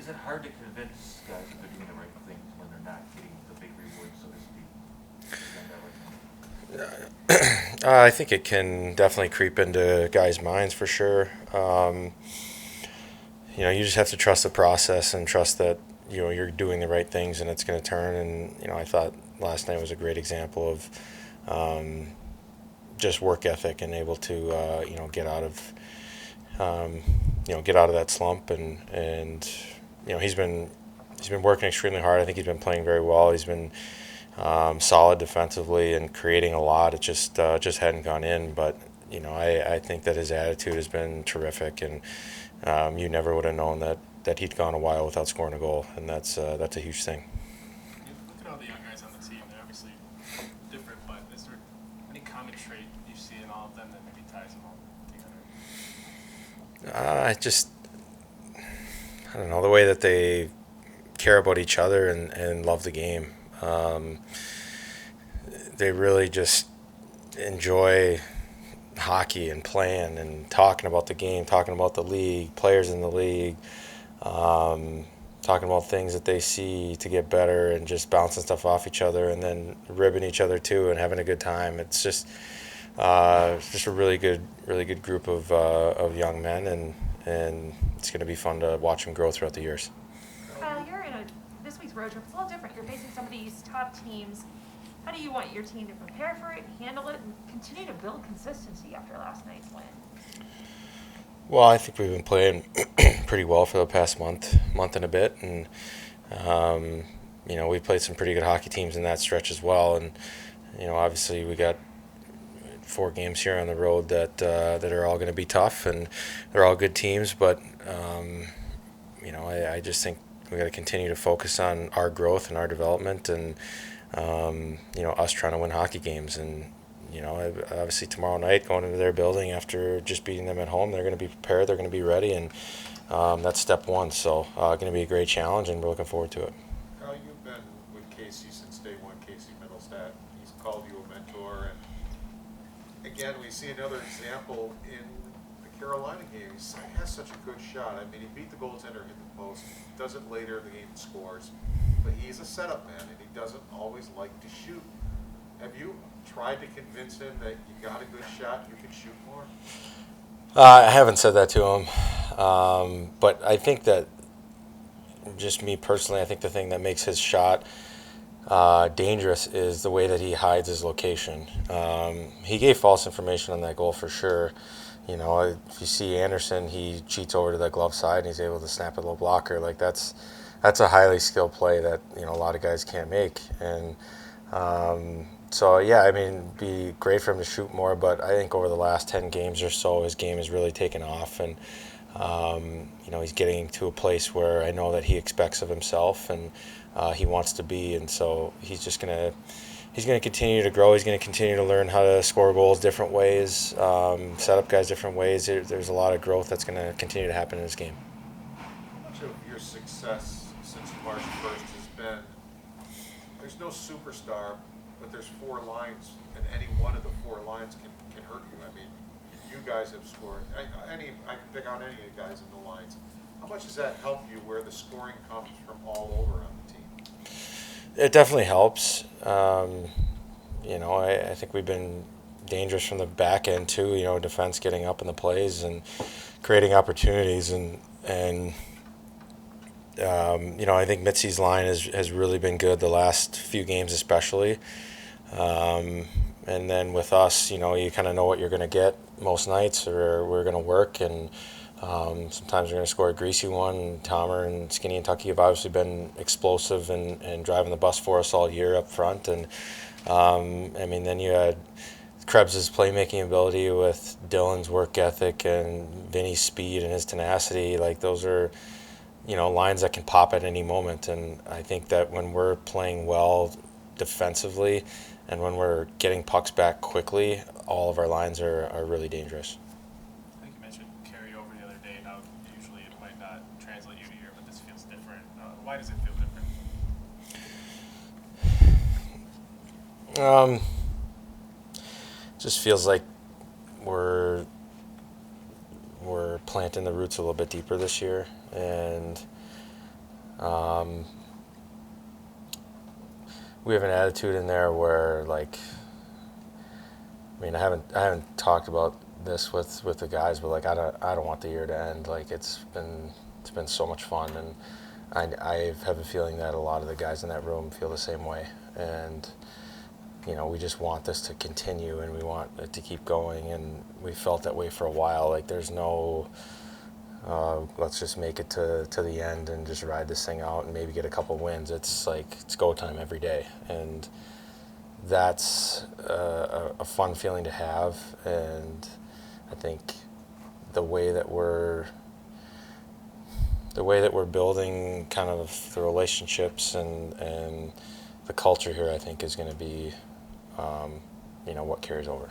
Is it hard to convince guys that they're doing the right things when they're not getting the big reward, so to speak? Is that I think it can definitely creep into guys' minds for sure. You just have to trust the process and trust that you're doing the right things and it's going to turn. And I thought last night was a great example of just work ethic and able to get out of get out of that slump and he's been working extremely hard. I think he's been playing very well. He's been solid defensively and creating a lot. It just hadn't gone in, but I think that his attitude has been terrific, and you never would have known that he'd gone a while without scoring a goal, and that's a huge thing. You look at all the young guys on the team; they're obviously different, but is there any common trait you see in all of them that maybe ties them all together? I don't know, the way that they care about each other and love the game. They really just enjoy hockey and playing and talking about the game, talking about the league, players in the league, talking about things that they see to get better and just bouncing stuff off each other and then ribbing each other too and having a good time. It's just a really good group of young men, and it's going to be fun to watch them grow throughout the years. Kyle, this week's road trip. It's a little different. You're facing some of these top teams. How do you want your team to prepare for it, handle it, and continue to build consistency after last night's win? Well, I think we've been playing pretty well for the past month and a bit, and we played some pretty good hockey teams in that stretch as well. And obviously we got 4 games here on the road that are all going to be tough, and they're all good teams. But I just think we got to continue to focus on our growth and our development, and us trying to win hockey games. And obviously tomorrow night going into their building after just beating them at home, they're going to be prepared, they're going to be ready, and that's step one. So going to be a great challenge, and we're looking forward to it. Carl, you've been with Casey since day one, Casey Middlestat. He's called you a mentor, and again, we see another example in the Carolina game. He has such a good shot. I mean, he beat the goaltender, hit the post, does it later in the game, and scores. But he's a setup man, and he doesn't always like to shoot. Have you tried to convince him that you got a good shot, you can shoot more? I haven't said that to him, but I think that just me personally, I think the thing that makes his shot dangerous is the way that he hides his location. He gave false information on that goal for sure. If you see Anderson, he cheats over to that glove side and he's able to snap a little blocker. Like that's a highly skilled play that a lot of guys can't make. And so yeah, I mean, it'd be great for him to shoot more, but I think over the last 10 games or so, his game has really taken off, and he's getting to a place where I know that he expects of himself, and he wants to be, and so he's gonna continue to grow. He's gonna continue to learn how to score goals different ways, set up guys different ways. There's a lot of growth that's gonna continue to happen in his game. How much of your success since March 1st has been, there's no superstar, but there's 4 lines, and any one of the 4 lines can hurt you. I mean, you guys have scored. I can pick out any of the guys in the lines. How much does that help you where the scoring comes from all over on the team? It definitely helps. I think we've been dangerous from the back end too. Defense getting up in the plays and creating opportunities, and I think Mitzi's line has really been good the last few games, especially. And then with us, you kind of know what you're going to get most nights, or we're going to work, and sometimes we're going to score a greasy one. Tomer and Skinny and Tucky have obviously been explosive and driving the bus for us all year up front. And then you had Krebs' playmaking ability with Dylan's work ethic and Vinny's speed and his tenacity. Like, those are lines that can pop at any moment. And I think that when we're playing well defensively and when we're getting pucks back quickly, all of our lines are really dangerous. I think you mentioned carryover the other day, how usually it might not translate year to year, but this feels different. Why does it feel different? Just feels like we're planting the roots a little bit deeper this year, and We have an attitude in there where, like, I mean, I haven't talked about this with the guys, but like, I don't want the year to end. Like, it's been so much fun, and I have a feeling that a lot of the guys in that room feel the same way. And we just want this to continue, and we want it to keep going. And we felt that way for a while. Like, there's no let's just make it to the end and just ride this thing out and maybe get a couple wins. It's like, it's go time every day, and that's a fun feeling to have. And I think the way that we're building kind of the relationships and the culture here, I think, is going to be what carries over.